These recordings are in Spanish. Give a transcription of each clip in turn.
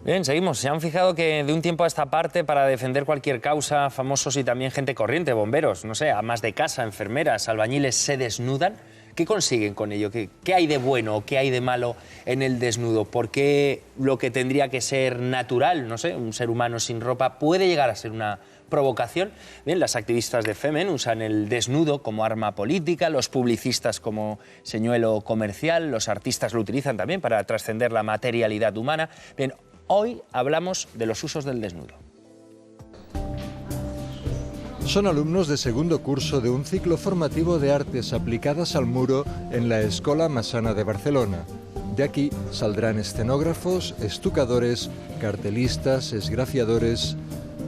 Bien, seguimos. Se han fijado que de un tiempo a esta parte, para defender cualquier causa, famosos y también gente corriente, bomberos, no sé, amas de casa, enfermeras, albañiles, se desnudan. ¿Qué consiguen con ello? ¿Qué hay de bueno o qué hay de malo en el desnudo? ¿Por qué lo que tendría que ser natural, no sé, un ser humano sin ropa, puede llegar a ser una provocación? Bien, las activistas de Femen usan el desnudo como arma política, los publicistas como señuelo comercial, los artistas lo utilizan también para trascender la materialidad humana. Bien, hoy hablamos de los usos del desnudo. Son alumnos de segundo curso de un ciclo formativo de artes aplicadas al muro en la Escola Massana de Barcelona. De aquí saldrán escenógrafos, estucadores, cartelistas, esgrafiadores.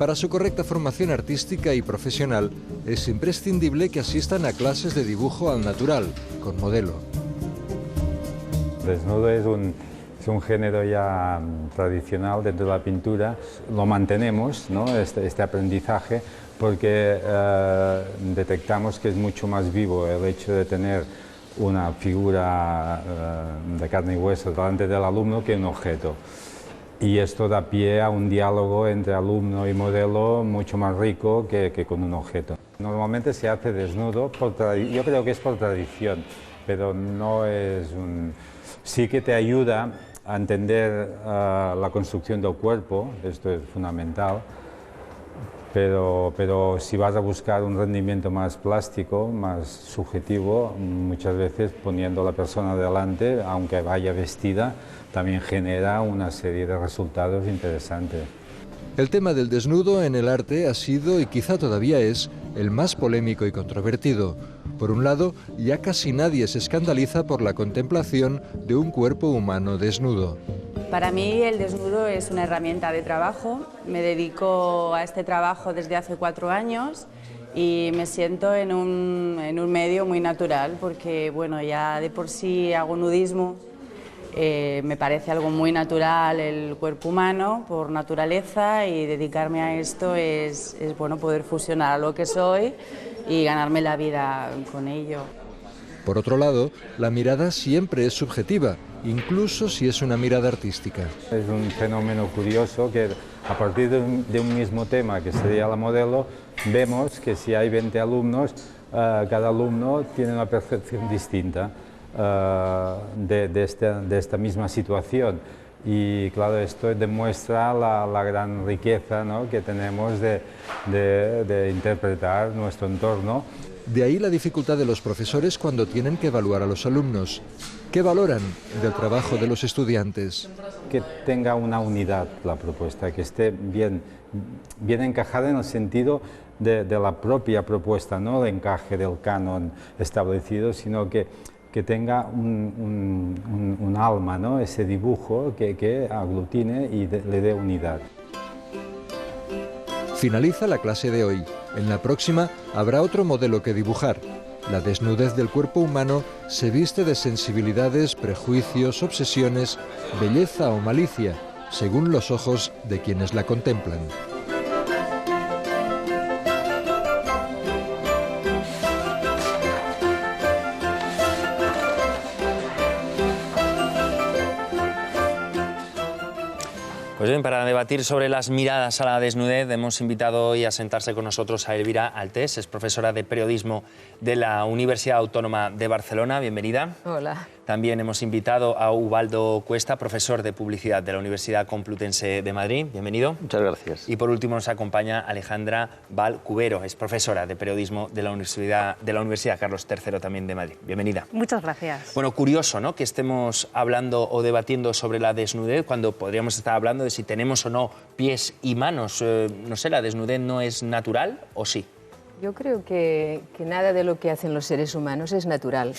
Para su correcta formación artística y profesional es imprescindible que asistan a clases de dibujo al natural, con modelo. Desnudo es un género ya tradicional dentro de la pintura. Lo mantenemos, ¿no? este aprendizaje, porque detectamos que es mucho más vivo el hecho de tener una figura de carne y hueso delante del alumno que un objeto. Y esto da pie a un diálogo entre alumno y modelo mucho más rico que con un objeto. Normalmente se hace desnudo, yo creo que es por tradición, pero no es un... Sí que te ayuda a entender la construcción del cuerpo, esto es fundamental, pero si vas a buscar un rendimiento más plástico, más subjetivo, muchas veces poniendo a la persona delante, aunque vaya vestida, también genera una serie de resultados interesantes. El tema del desnudo en el arte ha sido, y quizá todavía es, el más polémico y controvertido. Por un lado, ya casi nadie se escandaliza por la contemplación de un cuerpo humano desnudo. Para mí el desnudo es una herramienta de trabajo. Me dedico a este trabajo desde hace 4 años y me siento en un medio muy natural porque, bueno, ya de por sí hago nudismo. Me parece algo muy natural el cuerpo humano por naturaleza, y dedicarme a esto es bueno, poder fusionar a lo que soy y ganarme la vida con ello. Por otro lado, la mirada siempre es subjetiva, incluso si es una mirada artística. Es un fenómeno curioso que a partir de un mismo tema, que sería la modelo, vemos que si hay 20 alumnos, cada alumno tiene una percepción distinta de esta misma situación. Y claro, esto demuestra la gran riqueza, ¿no?, que tenemos de interpretar nuestro entorno. De ahí la dificultad de los profesores cuando tienen que evaluar a los alumnos. ¿Qué valoran del trabajo de los estudiantes? Que tenga una unidad la propuesta, que esté bien encajada en el sentido de la propia propuesta, no el encaje del canon establecido, sino que tenga un alma, ¿no?, ese dibujo que aglutine y le dé unidad. Finaliza la clase de hoy. En la próxima habrá otro modelo que dibujar. La desnudez del cuerpo humano se viste de sensibilidades, prejuicios, obsesiones, belleza o malicia, según los ojos de quienes la contemplan. Pues bien, para debatir sobre las miradas a la desnudez hemos invitado hoy a sentarse con nosotros a Elvira Altés, es profesora de periodismo de la Universidad Autónoma de Barcelona. Bienvenida. Hola. También hemos invitado a Ubaldo Cuesta, profesor de publicidad de la Universidad Complutense de Madrid. Bienvenido. Muchas gracias. Y por último nos acompaña Alejandra Val Cubero, es profesora de periodismo de la Universidad Carlos III también de Madrid. Bienvenida. Muchas gracias. Bueno, curioso, ¿no?, que estemos hablando o debatiendo sobre la desnudez cuando podríamos estar hablando de si tenemos o no pies y manos. No sé, ¿la desnudez no es natural o sí? Yo creo que nada de lo que hacen los seres humanos es natural.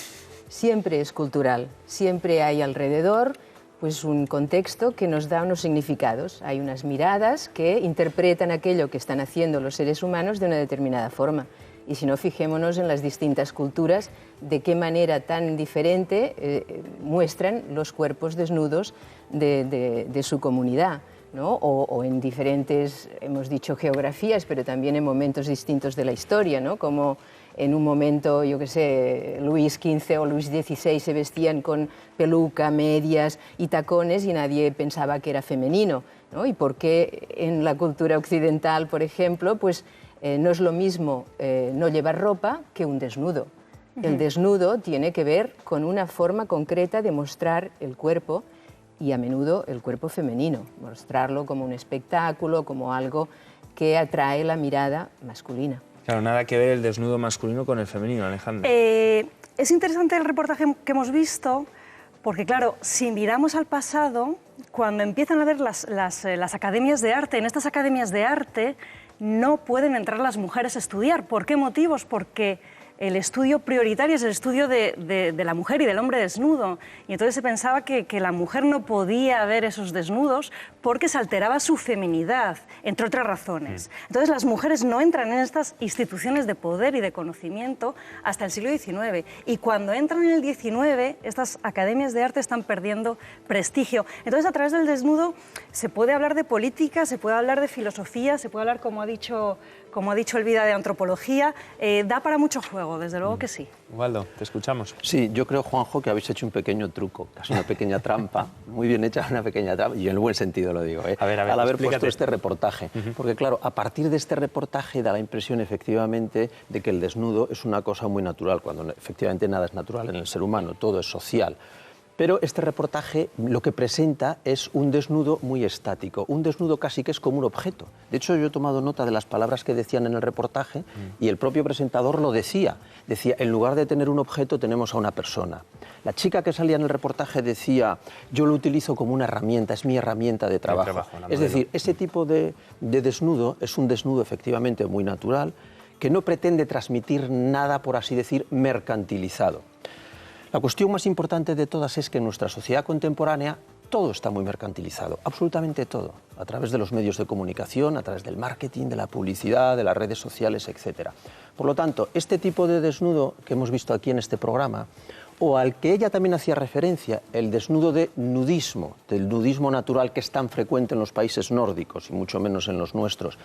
Siempre es cultural, siempre hay alrededor pues un contexto que nos da unos significados. Hay unas miradas que interpretan aquello que están haciendo los seres humanos de una determinada forma. Y si no, fijémonos en las distintas culturas de qué manera tan diferente muestran los cuerpos desnudos de su comunidad. ¿no? O en diferentes, hemos dicho, geografías, pero también en momentos distintos de la historia, ¿no? Como en un momento, yo qué sé, Luis XV o Luis XVI se vestían con peluca, medias y tacones y nadie pensaba que era femenino, ¿no? Y por qué en la cultura occidental, por ejemplo, pues no es lo mismo no llevar ropa que un desnudo. El desnudo tiene que ver con una forma concreta de mostrar el cuerpo y a menudo el cuerpo femenino, mostrarlo como un espectáculo, como algo que atrae la mirada masculina. Claro, nada que ver el desnudo masculino con el femenino, Alejandra. Es interesante el reportaje que hemos visto, porque claro, si miramos al pasado, cuando empiezan a ver las academias de arte, en estas academias de arte no pueden entrar las mujeres a estudiar. ¿Por qué motivos? Porque el estudio prioritario es el estudio de la mujer y del hombre desnudo. Y entonces se pensaba que la mujer no podía ver esos desnudos porque se alteraba su feminidad, entre otras razones. Entonces las mujeres no entran en estas instituciones de poder y de conocimiento hasta el siglo XIX. Y cuando entran en el XIX, estas academias de arte están perdiendo prestigio. Entonces, a través del desnudo se puede hablar de política, se puede hablar de filosofía, se puede hablar, como ha dicho Elvira, de antropología. Da para mucho juego, desde luego que sí. Waldo, te escuchamos. Sí, yo creo, Juanjo, que habéis hecho un pequeño truco, casi una pequeña trampa, muy bien hecha, una pequeña trampa, y en el buen sentido lo digo, A ver, al haber explícate. puesto este reportaje. Porque claro, a partir de este reportaje da la impresión efectivamente de que el desnudo es una cosa muy natural, cuando efectivamente nada es natural en el ser humano, todo es social. Pero este reportaje lo que presenta es un desnudo muy estático, un desnudo casi que es como un objeto. De hecho, yo he tomado nota de las palabras que decían en el reportaje y el propio presentador lo decía. Decía, en lugar de tener un objeto, tenemos a una persona. La chica que salía en el reportaje decía, yo lo utilizo como una herramienta, es mi herramienta de trabajo. Es decir, ese tipo de desnudo es un desnudo efectivamente muy natural, que no pretende transmitir nada, por así decir, mercantilizado. La cuestión más importante de todas es que en nuestra sociedad contemporánea todo está muy mercantilizado, absolutamente todo, a través de los medios de comunicación, a través del marketing, de la publicidad, de las redes sociales, etc. Por lo tanto, este tipo de desnudo que hemos visto aquí en este programa, o al que ella también hacía referencia, el desnudo de nudismo, del nudismo natural que es tan frecuente en los países nórdicos y mucho menos en los nuestros,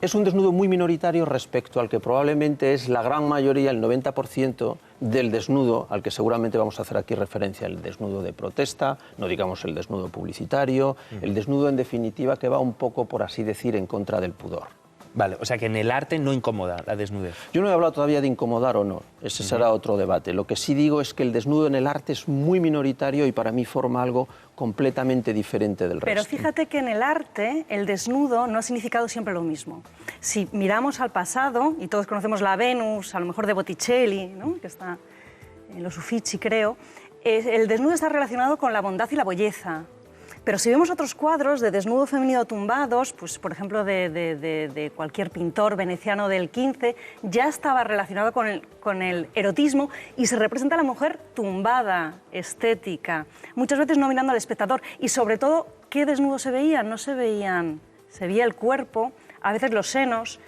es un desnudo muy minoritario respecto al que probablemente es la gran mayoría, el 90% del desnudo al que seguramente vamos a hacer aquí referencia, el desnudo de protesta, no digamos el desnudo publicitario, el desnudo en definitiva que va un poco, por así decir, en contra del pudor. Vale, o sea que en el arte no incomoda la desnudez. Yo no he hablado todavía de incomodar o no, ese será otro debate. Lo que sí digo es que el desnudo en el arte es muy minoritario y para mí forma algo completamente diferente del resto. Pero fíjate que en el arte el desnudo no ha significado siempre lo mismo. Si miramos al pasado, y todos conocemos la Venus, a lo mejor de Botticelli, ¿no? Que está en los Uffizi, creo, el desnudo está relacionado con la bondad y la belleza. Pero si vemos otros cuadros de desnudo femenino tumbados, pues por ejemplo de cualquier pintor veneciano del XV, ya estaba relacionado con el erotismo y se representa a la mujer tumbada, estética, muchas veces no mirando al espectador. Y sobre todo, ¿qué desnudos se veían? No se veían, se veía el cuerpo, a veces los senos,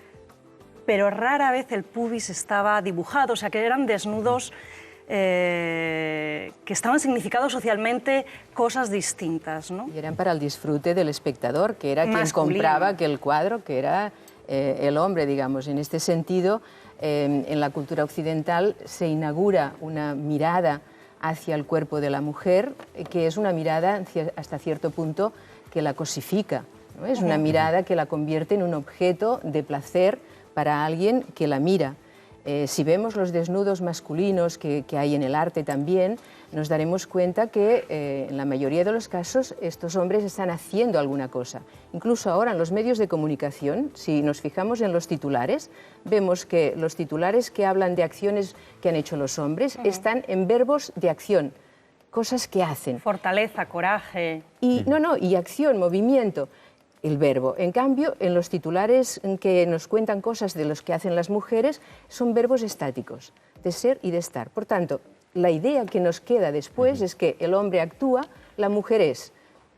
pero rara vez el pubis estaba dibujado, o sea que eran desnudos que estaban significados socialmente cosas distintas, ¿no? Y eran para el disfrute del espectador, que era quien Masculino. compraba aquel cuadro, que era el hombre, digamos. En este sentido, en la cultura occidental se inaugura una mirada hacia el cuerpo de la mujer, que es una mirada hasta cierto punto que la cosifica, ¿no? Es una mirada que la convierte en un objeto de placer para alguien que la mira. Si vemos los desnudos masculinos que hay en el arte también, nos daremos cuenta que en la mayoría de los casos estos hombres están haciendo alguna cosa. Incluso ahora en los medios de comunicación, si nos fijamos en los titulares, vemos que los titulares que hablan de acciones que han hecho los hombres están en verbos de acción, cosas que hacen. Fortaleza, coraje. Y acción, movimiento. El verbo. En cambio, en los titulares que nos cuentan cosas de los que hacen las mujeres, son verbos estáticos, de ser y de estar. Por tanto, la idea que nos queda después es que el hombre actúa, la mujer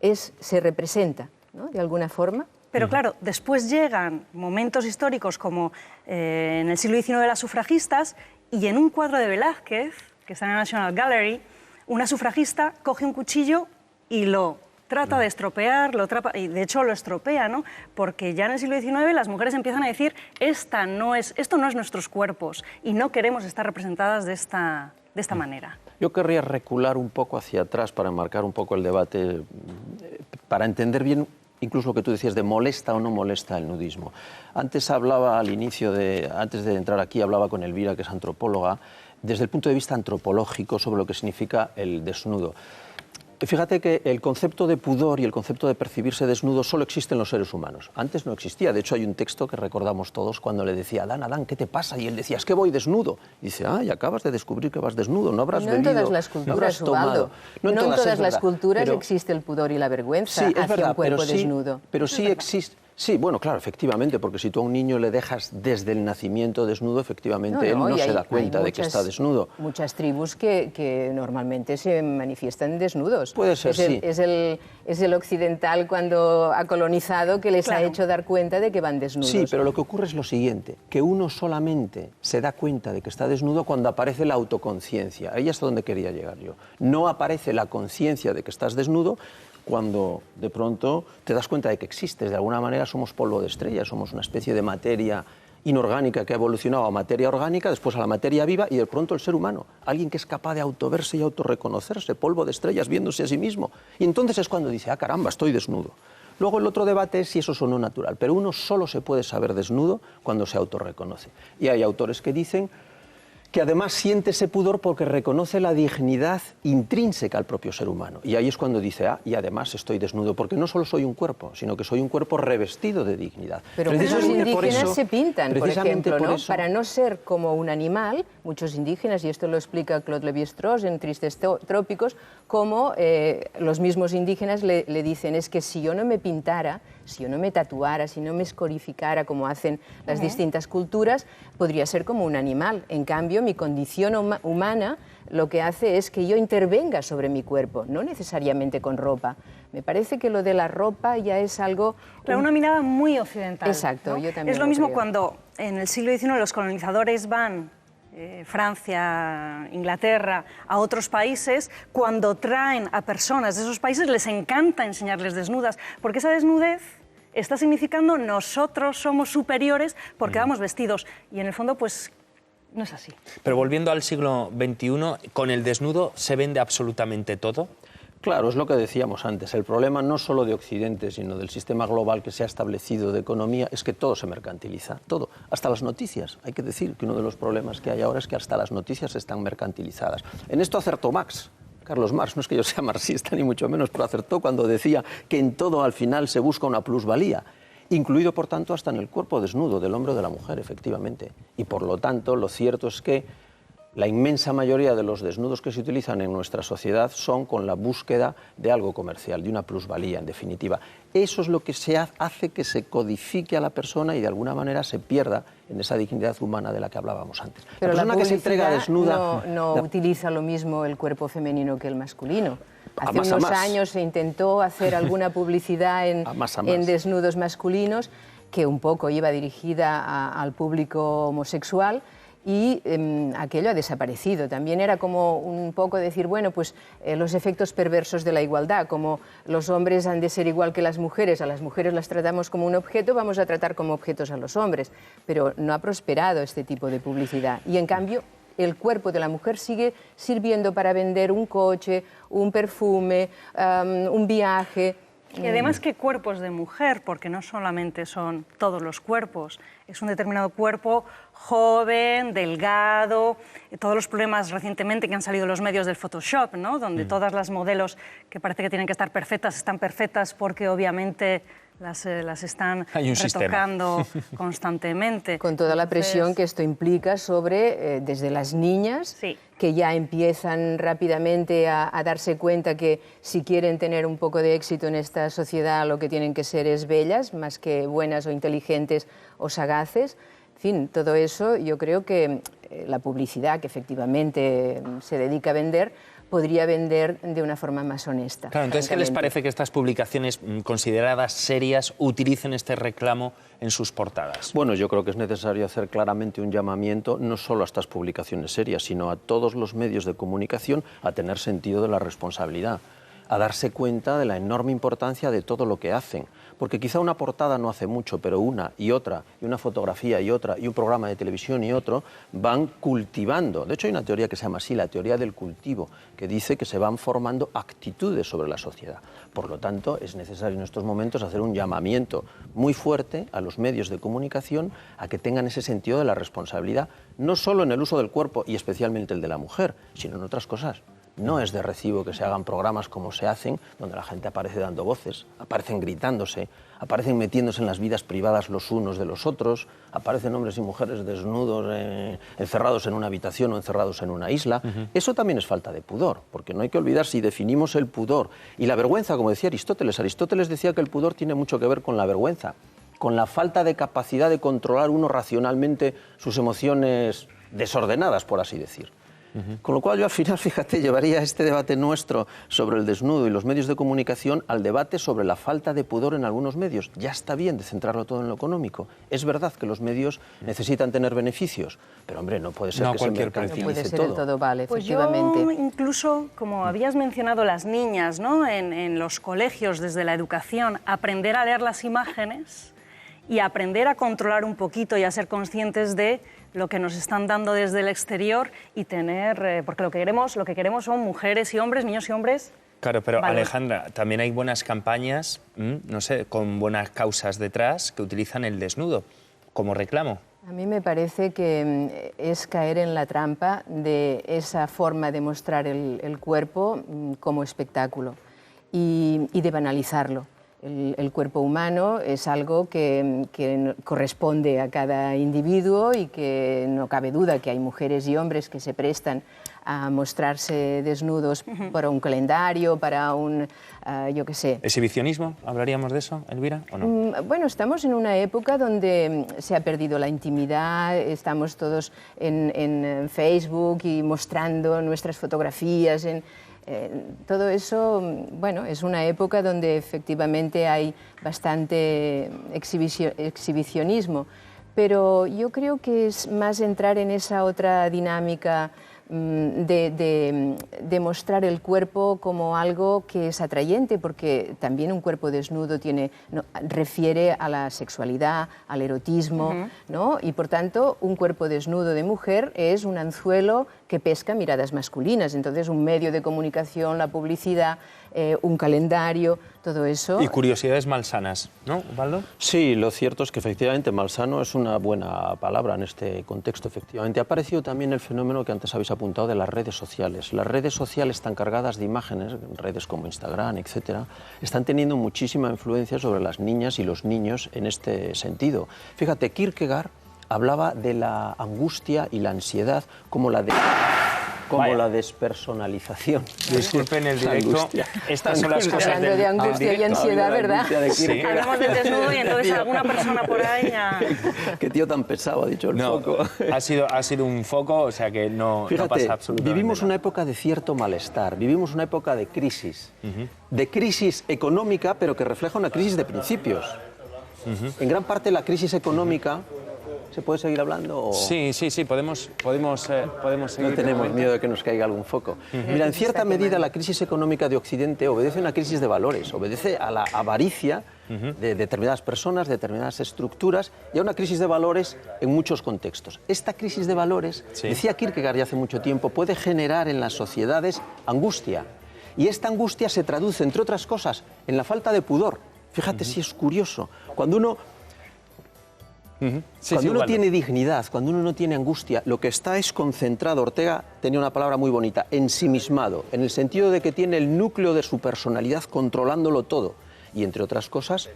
se representa, ¿no? De alguna forma. Pero claro, después llegan momentos históricos como en el siglo XIX las sufragistas, y en un cuadro de Velázquez, que está en la National Gallery, una sufragista coge un cuchillo y lo trata de estropear, y de hecho lo estropea, ¿no? Porque ya en el siglo XIX las mujeres empiezan a decir esto no es nuestros cuerpos y no queremos estar representadas de esta manera. Yo querría recular un poco hacia atrás para enmarcar un poco el debate, para entender bien incluso lo que tú decías de molesta o no molesta el nudismo. Antes hablaba antes de entrar aquí, hablaba con Elvira, que es antropóloga, desde el punto de vista antropológico sobre lo que significa el desnudo. Fíjate que el concepto de pudor y el concepto de percibirse desnudo solo existe en los seres humanos. Antes no existía. De hecho, hay un texto que recordamos todos cuando le decía Adán, Adán, ¿qué te pasa? Y él decía, es que voy desnudo. Y dice, y acabas de descubrir que vas desnudo, no habrás bebido, en todas las culturas, no habrás tomado. No en todas las culturas existe el pudor y la vergüenza hacia un cuerpo desnudo. Pero sí existe. Sí, bueno, claro, efectivamente, porque si tú a un niño le dejas desde el nacimiento desnudo, efectivamente él no se da cuenta de que está desnudo. Muchas tribus que normalmente se manifiestan desnudos. Puede ser, sí. Es el occidental cuando ha colonizado que les ha hecho dar cuenta de que van desnudos. Sí, pero lo que ocurre es lo siguiente, que uno solamente se da cuenta de que está desnudo cuando aparece la autoconciencia. Ahí es a donde quería llegar yo. No aparece la conciencia de que estás desnudo cuando de pronto te das cuenta de que existes. De alguna manera somos polvo de estrellas, somos una especie de materia inorgánica que ha evolucionado a materia orgánica, después a la materia viva y de pronto el ser humano, alguien que es capaz de autoverse y autorreconocerse, polvo de estrellas viéndose a sí mismo. Y entonces es cuando dice, caramba, estoy desnudo. Luego el otro debate es si eso es o no natural, pero uno solo se puede saber desnudo cuando se autorreconoce. Y hay autores que dicen que además siente ese pudor porque reconoce la dignidad intrínseca al propio ser humano. Y ahí es cuando dice, y además estoy desnudo, porque no solo soy un cuerpo, sino que soy un cuerpo revestido de dignidad. Pero muchos indígenas se pintan, por ejemplo, ¿no? Para no ser como un animal, muchos indígenas, y esto lo explica Claude Lévi-Strauss en Tristes Trópicos, como los mismos indígenas le dicen, es que si yo no me pintara, si yo no me tatuara, si no me escorificara como hacen las distintas culturas, podría ser como un animal. En cambio, mi condición humana lo que hace es que yo intervenga sobre mi cuerpo, no necesariamente con ropa. Me parece que lo de la ropa ya es algo... Pero una mirada muy occidental. Exacto, ¿no? Yo también es lo mismo creo. Cuando en el siglo XIX los colonizadores van... Francia, Inglaterra, a otros países, cuando traen a personas de esos países les encanta enseñarles desnudas, porque esa desnudez está significando nosotros somos superiores porque vamos vestidos, y en el fondo pues no es así. Pero volviendo al siglo XXI, ¿con el desnudo se vende absolutamente todo? Claro, es lo que decíamos antes. El problema no solo de Occidente, sino del sistema global que se ha establecido de economía, es que todo se mercantiliza, todo. Hasta las noticias. Hay que decir que uno de los problemas que hay ahora es que hasta las noticias están mercantilizadas. En esto acertó Carlos Marx, no es que yo sea marxista ni mucho menos, pero acertó cuando decía que en todo al final se busca una plusvalía, incluido por tanto hasta en el cuerpo desnudo del hombre o de la mujer, efectivamente. Y por lo tanto, lo cierto es que la inmensa mayoría de los desnudos que se utilizan en nuestra sociedad son con la búsqueda de algo comercial, de una plusvalía, en definitiva. Eso es lo que hace que se codifique a la persona y de alguna manera se pierda en esa dignidad humana de la que hablábamos antes. Pero la persona que se entrega desnuda no utiliza lo mismo el cuerpo femenino que el masculino. Hace unos años se intentó hacer alguna publicidad en desnudos masculinos que un poco iba dirigida al público homosexual, y aquello ha desaparecido. También era como un poco decir, bueno, pues los efectos perversos de la igualdad, como los hombres han de ser igual que las mujeres, a las mujeres las tratamos como un objeto, vamos a tratar como objetos a los hombres. Pero no ha prosperado este tipo de publicidad. Y en cambio, el cuerpo de la mujer sigue sirviendo para vender un coche, un perfume, un viaje. Y además que cuerpos de mujer, porque no solamente son todos los cuerpos, es un determinado cuerpo joven, delgado, todos los problemas recientemente que han salido en los medios del Photoshop, ¿no? Donde todas las modelos que parece que tienen que estar perfectas, están perfectas porque obviamente las están retocando constantemente. Con toda la presión que esto implica sobre, desde las niñas, que ya empiezan rápidamente a darse cuenta que si quieren tener un poco de éxito en esta sociedad lo que tienen que ser es bellas, más que buenas o inteligentes o sagaces. En fin, todo eso yo creo que la publicidad que efectivamente se dedica a vender podría vender de una forma más honesta. Claro, entonces, ¿qué les parece que estas publicaciones consideradas serias utilicen este reclamo en sus portadas? Bueno, yo creo que es necesario hacer claramente un llamamiento no solo a estas publicaciones serias, sino a todos los medios de comunicación a tener sentido de la responsabilidad. a darse cuenta de la enorme importancia de todo lo que hacen. Porque quizá una portada no hace mucho, pero una y otra, y una fotografía y otra, y un programa de televisión y otro, van cultivando. De hecho, hay una teoría que se llama así, la teoría del cultivo, que dice que se van formando actitudes sobre la sociedad. Por lo tanto, es necesario en estos momentos hacer un llamamiento muy fuerte a los medios de comunicación a que tengan ese sentido de la responsabilidad, no solo en el uso del cuerpo y especialmente el de la mujer, sino en otras cosas. No es de recibo que se hagan programas como se hacen, donde la gente aparece dando voces, aparecen gritándose, aparecen metiéndose en las vidas privadas los unos de los otros, aparecen hombres y mujeres desnudos, encerrados en una habitación o encerrados en una isla. Eso también es falta de pudor, porque no hay que olvidar, si definimos el pudor y la vergüenza, como decía Aristóteles. Aristóteles decía que el pudor tiene mucho que ver con la vergüenza, con la falta de capacidad de controlar uno racionalmente sus emociones desordenadas, por así decir. Con lo cual yo al final, fíjate, llevaría este debate nuestro sobre el desnudo y los medios de comunicación al debate sobre la falta de pudor en algunos medios. Ya está bien de centrarlo todo en lo económico. Es verdad que los medios necesitan tener beneficios, pero hombre, no puede ser que se mercantilice todo. No puede ser el todo vale, pues efectivamente. Yo incluso, como habías mencionado, las niñas, ¿no? En los colegios, desde la educación, aprender a leer las imágenes y aprender a controlar un poquito y a ser conscientes de lo que nos están dando desde el exterior y tener, porque lo que queremos son mujeres y hombres, niños y hombres. Claro, pero valor. Alejandra, también hay buenas campañas, no sé, con buenas causas detrás que utilizan el desnudo como reclamo. A mí me parece que es caer en la trampa de esa forma de mostrar el cuerpo como espectáculo y de banalizarlo. El cuerpo humano es algo que corresponde a cada individuo y que no cabe duda que hay mujeres y hombres que se prestan a mostrarse desnudos para un calendario, para un, yo qué sé. ¿Exhibicionismo? ¿Hablaríamos de eso, Elvira, o no? Bueno, estamos en una época donde se ha perdido la intimidad, estamos todos en Facebook y mostrando nuestras fotografías, todo eso, bueno, es una época donde efectivamente hay bastante exhibicionismo, pero yo creo que es más entrar en esa otra dinámica de mostrar el cuerpo como algo que es atrayente, porque también un cuerpo desnudo refiere a la sexualidad, al erotismo, ¿no? Y por tanto un cuerpo desnudo de mujer es un anzuelo que pesca miradas masculinas. Entonces un medio de comunicación, la publicidad, un calendario, todo eso. Y curiosidades malsanas, ¿no, Ubaldo? Sí, lo cierto es que efectivamente malsano es una buena palabra en este contexto. Efectivamente ha aparecido también el fenómeno que antes habéis apuntado de las redes sociales. Las redes sociales están cargadas de imágenes, redes como Instagram, etcétera, están teniendo muchísima influencia sobre las niñas y los niños en este sentido. Fíjate, Kierkegaard hablaba de la angustia y la ansiedad como la despersonalización. Disculpen el directo. Estas son las cosas hablando de angustia y ansiedad, ¿verdad? Sí. Hablamos del desnudo y entonces alguna persona por ahí ya... Qué tío tan pesado, ha dicho el foco. Ha sido un foco, o sea que no pasa absolutamente vivimos nada. una época de cierto malestar, vivimos una época de crisis económica, pero que refleja una crisis de principios. En gran parte la crisis económica... ¿Se puede seguir hablando? O... Sí, podemos seguir. No tenemos miedo de que nos caiga algún foco. Mira, en cierta medida la crisis económica de Occidente obedece a una crisis de valores, obedece a la avaricia de determinadas personas, de determinadas estructuras y a una crisis de valores en muchos contextos. Esta crisis de valores, decía Kierkegaard ya hace mucho tiempo, puede generar en las sociedades angustia. Y esta angustia se traduce, entre otras cosas, en la falta de pudor. Fíjate si es curioso. Cuando uno... Cuando uno tiene dignidad, cuando uno no tiene angustia, lo que está es concentrado. Ortega tenía una palabra muy bonita, ensimismado, en el sentido de que tiene el núcleo de su personalidad controlándolo todo. Y entre otras cosas,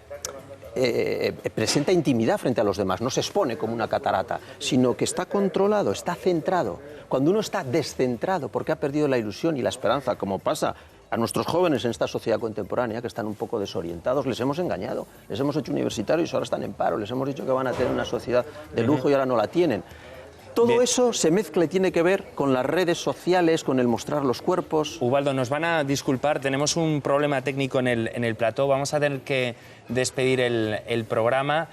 presenta intimidad frente a los demás, no se expone como una catarata, sino que está controlado, está centrado. Cuando uno está descentrado, porque ha perdido la ilusión y la esperanza, como pasa a nuestros jóvenes en esta sociedad contemporánea que están un poco desorientados, les hemos engañado, les hemos hecho universitarios y ahora están en paro, les hemos dicho que van a tener una sociedad de lujo y ahora no la tienen. Todo eso se mezcla y tiene que ver con las redes sociales, con el mostrar los cuerpos. Ubaldo, nos van a disculpar, tenemos un problema técnico en el plató, vamos a tener que despedir el programa.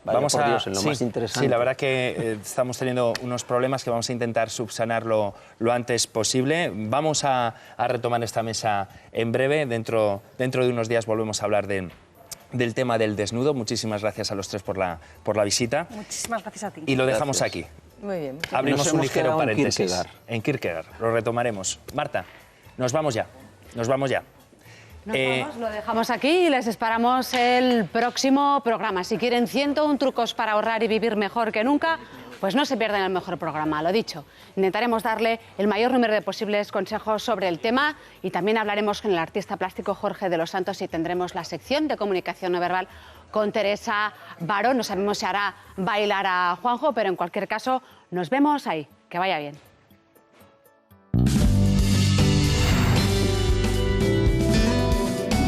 Vamos por Dios, en lo más interesante. Sí, la verdad que estamos teniendo unos problemas que vamos a intentar subsanarlo lo antes posible. Vamos a retomar esta mesa en breve. Dentro de unos días volvemos a hablar del tema del desnudo. Muchísimas gracias a los tres por la visita. Muchísimas gracias a ti. Y lo dejamos aquí. Muy bien. Abrimos un ligero paréntesis. En Kierkegaard. Lo retomaremos. Marta, nos vamos ya. Nos vamos, lo dejamos aquí y les esperamos el próximo programa. Si quieren 101 trucos para ahorrar y vivir mejor que nunca, pues no se pierdan el mejor programa, lo dicho. Intentaremos darle el mayor número de posibles consejos sobre el tema y también hablaremos con el artista plástico Jorge de los Santos y tendremos la sección de comunicación no verbal con Teresa Baró. No sabemos si hará bailar a Juanjo, pero en cualquier caso nos vemos ahí. Que vaya bien.